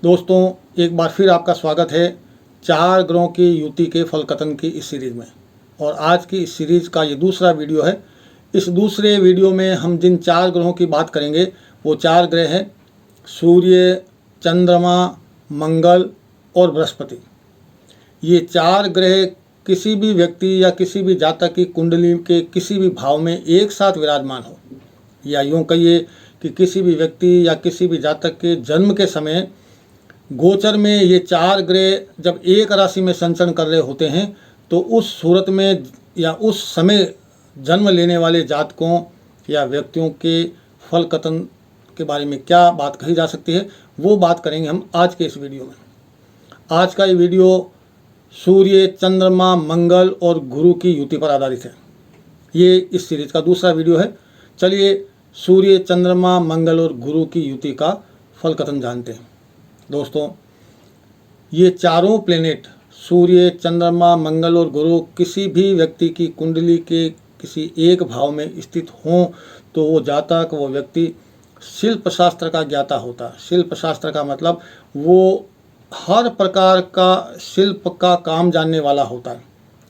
दोस्तों, एक बार फिर आपका स्वागत है चार ग्रहों की युति के फल कथन की इस सीरीज़ में। और आज की इस सीरीज़ का ये दूसरा वीडियो है। इस दूसरे वीडियो में हम जिन चार ग्रहों की बात करेंगे वो चार ग्रह हैं सूर्य, चंद्रमा, मंगल और बृहस्पति। ये चार ग्रह किसी भी व्यक्ति या किसी भी जातक की कुंडली के किसी भी भाव में एक साथ विराजमान हो, या यूँ कहिए कि किसी भी व्यक्ति या किसी भी जातक के जन्म के समय गोचर में ये चार ग्रह जब एक राशि में संचरण कर रहे होते हैं तो उस सूरत में या उस समय जन्म लेने वाले जातकों या व्यक्तियों के फल कथन के बारे में क्या बात कही जा सकती है, वो बात करेंगे हम आज के इस वीडियो में। आज का ये वीडियो सूर्य, चंद्रमा, मंगल और गुरु की युति पर आधारित है। ये इस सीरीज का दूसरा वीडियो है। चलिए सूर्य, चंद्रमा, मंगल और गुरु की युति का फल कथन जानते हैं। दोस्तों, ये चारों प्लेनेट सूर्य, चंद्रमा, मंगल और गुरु किसी भी व्यक्ति की कुंडली के किसी एक भाव में स्थित हों तो वो जातक, वो व्यक्ति शिल्प शास्त्र का ज्ञाता होता है। शिल्प शास्त्र का मतलब वो हर प्रकार का शिल्प का काम जानने वाला होता है।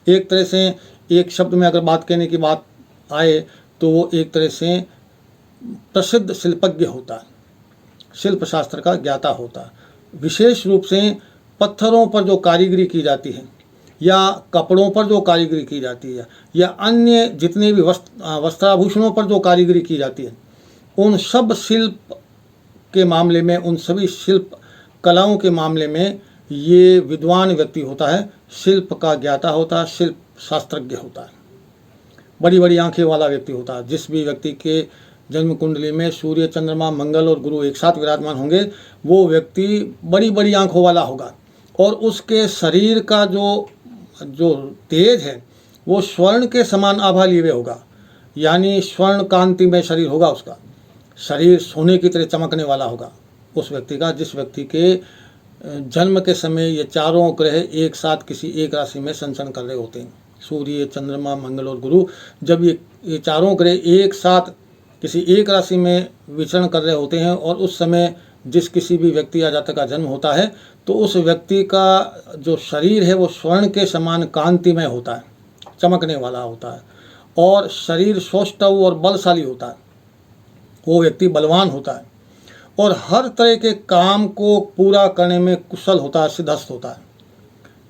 एक तरह से एक शब्द में अगर बात कहने की बात आए तो वो एक तरह से प्रसिद्ध शिल्पज्ञ होता है, शिल्प शास्त्र का ज्ञाता होता है। विशेष रूप से पत्थरों पर जो कारीगरी की जाती है या कपड़ों पर जो कारीगरी की जाती है या अन्य जितने भी वस्त्राभूषणों पर जो कारीगरी की जाती है, उन सब शिल्प के मामले में, उन सभी शिल्प कलाओं के मामले में ये विद्वान व्यक्ति होता है, शिल्प का ज्ञाता होता है, शिल्प शास्त्रज्ञ होता है, बड़ी बड़ी आंखें वाला व्यक्ति होता है। जिस भी व्यक्ति के जन्म कुंडली में सूर्य, चंद्रमा, मंगल और गुरु एक साथ विराजमान होंगे वो व्यक्ति बड़ी बड़ी आंखों वाला होगा और उसके शरीर का जो तेज है वो स्वर्ण के समान आभा लिए हुए होगा, यानी स्वर्ण कांति में शरीर होगा। उसका शरीर सोने की तरह चमकने वाला होगा उस व्यक्ति का, जिस व्यक्ति के जन्म के समय ये चारों ग्रह एक साथ किसी एक राशि में संचरण कर रहे होते हैं। सूर्य, चंद्रमा, मंगल और गुरु जब ये चारों ग्रह एक साथ किसी एक राशि में विचरण कर रहे होते हैं और उस समय जिस किसी भी व्यक्ति या जातक का जन्म होता है तो उस व्यक्ति का जो शरीर है वो स्वर्ण के समान कांतिमय होता है, चमकने वाला होता है और शरीर सौष्ठव और बलशाली होता है। वो व्यक्ति बलवान होता है और हर तरह के काम को पूरा करने में कुशल होता है, सिद्धहस्त होता है।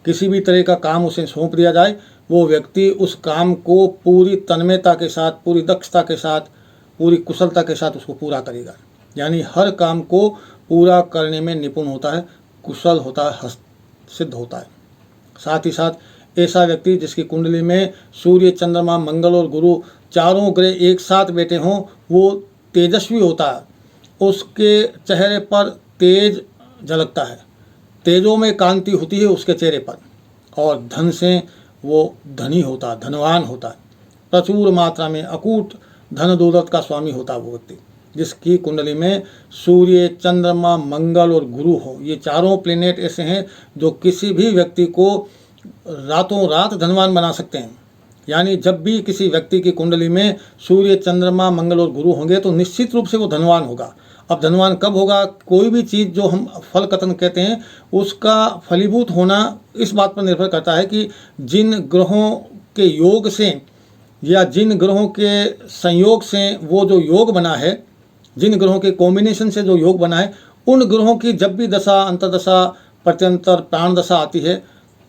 किसी भी तरह का काम उसे सौंप दिया जाए वो व्यक्ति उस काम को पूरी तन्मयता के साथ, पूरी दक्षता के साथ, पूरी कुशलता के साथ उसको पूरा करेगा। यानी हर काम को पूरा करने में निपुण होता है, कुशल होता है, सिद्ध होता है। साथ ही साथ ऐसा व्यक्ति जिसकी कुंडली में सूर्य, चंद्रमा, मंगल और गुरु चारों ग्रह एक साथ बैठे हों वो तेजस्वी होता है। उसके चेहरे पर तेज झलकता है, तेजों में कांति होती है उसके चेहरे पर, और धन से वो धनी होता है, धनवान होता है। प्रचुर मात्रा में अकूट धन दौलत का स्वामी होता है वो व्यक्ति जिसकी कुंडली में सूर्य, चंद्रमा, मंगल और गुरु हो। ये चारों प्लेनेट ऐसे हैं जो किसी भी व्यक्ति को रातों रात धनवान बना सकते हैं। यानी जब भी किसी व्यक्ति की कुंडली में सूर्य, चंद्रमा, मंगल और गुरु होंगे तो निश्चित रूप से वो धनवान होगा। अब धनवान कब होगा? कोई भी चीज़ जो हम फल कथन कहते हैं उसका फलीभूत होना इस बात पर निर्भर करता है कि जिन ग्रहों के योग से या जिन ग्रहों के संयोग से वो जो योग बना है, जिन ग्रहों के कॉम्बिनेशन से जो योग बना है, उन ग्रहों की जब भी दशा, अंतर्दशा, प्रत्यंतर, प्राण दशा आती है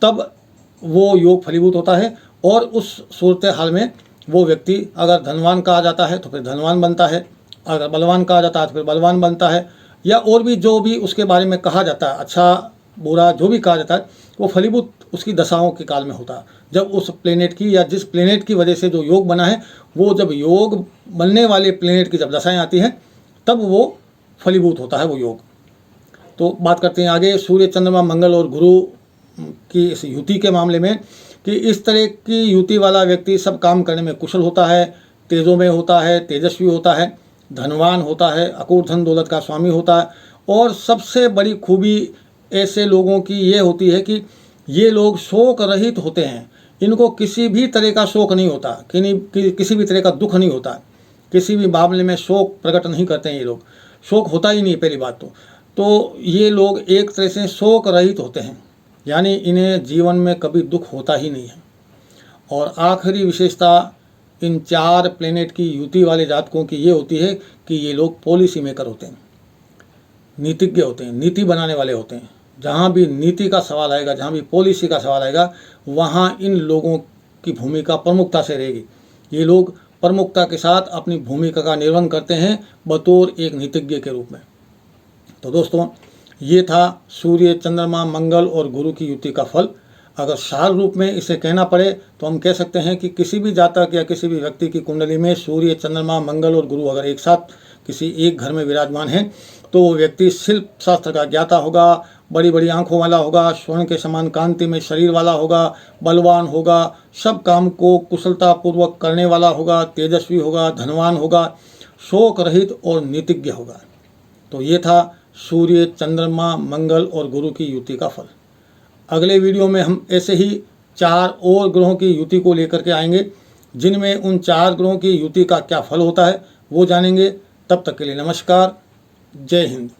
तब वो योग फलीभूत होता है और उस सूरत हाल में वो व्यक्ति अगर धनवान कहा जाता है तो फिर धनवान बनता है, अगर बलवान कहा जाता है तो फिर बलवान बनता है, या और भी जो भी उसके बारे में कहा जाता है, अच्छा बुरा जो भी कहा जाता है, वो फलीभूत उसकी दशाओं के काल में होता है। जब उस प्लेनेट की या जिस प्लेनेट की वजह से जो योग बना है वो जब योग बनने वाले प्लेनेट की जब दशाएं आती हैं तब वो फलीभूत होता है वो योग। तो बात करते हैं आगे सूर्य, चंद्रमा, मंगल और गुरु की इस युति के मामले में कि इस तरह की युति वाला व्यक्ति सब काम करने में कुशल होता है, तेजों में होता है, तेजस्वी होता है, धनवान होता है, अकूट धन दौलत का स्वामी होता है। और सबसे बड़ी खूबी ऐसे लोगों की ये होती है कि ये लोग शोक रहित होते हैं। इनको किसी भी तरह का शोक नहीं होता, किसी भी तरह का दुख नहीं होता, किसी भी मामले में शोक प्रकट नहीं करते हैं ये लोग। शोक होता ही नहीं पहली बात तो। तो ये लोग एक तरह से शोक रहित होते हैं, यानी इन्हें जीवन में कभी दुख होता ही नहीं है। और आखिरी विशेषता इन 4 प्लेनेट की युति वाले जातकों की ये होती है कि ये लोग पॉलिसी मेकर होते हैं, नीतिज्ञ होते हैं, नीति बनाने वाले होते हैं। जहाँ भी नीति का सवाल आएगा, जहाँ भी पॉलिसी का सवाल आएगा, वहाँ इन लोगों की भूमिका प्रमुखता से रहेगी। ये लोग प्रमुखता के साथ अपनी भूमिका का निर्वहन करते हैं बतौर एक नीतिज्ञ के रूप में। तो दोस्तों, ये था सूर्य, चंद्रमा, मंगल और गुरु की युति का फल। अगर सार रूप में इसे कहना पड़े तो हम कह सकते हैं कि किसी भी जातक या किसी भी व्यक्ति की कुंडली में सूर्य, चंद्रमा, मंगल और गुरु अगर एक साथ किसी एक घर में विराजमान है तो वो व्यक्ति शिल्प शास्त्र का ज्ञाता होगा, बड़ी बड़ी आंखों वाला होगा, स्वर्ण के समान कांति में शरीर वाला होगा, बलवान होगा, सब काम को कुशलतापूर्वक करने वाला होगा, तेजस्वी होगा, धनवान होगा, शोक रहित और नीतिज्ञ होगा। तो ये था सूर्य, चंद्रमा, मंगल और गुरु की युति का फल। अगले वीडियो में हम ऐसे ही 4 और ग्रहों की युति को लेकर के आएंगे, जिनमें उन 4 ग्रहों की युति का क्या फल होता है वो जानेंगे। तब तक के लिए नमस्कार, जय हिंद।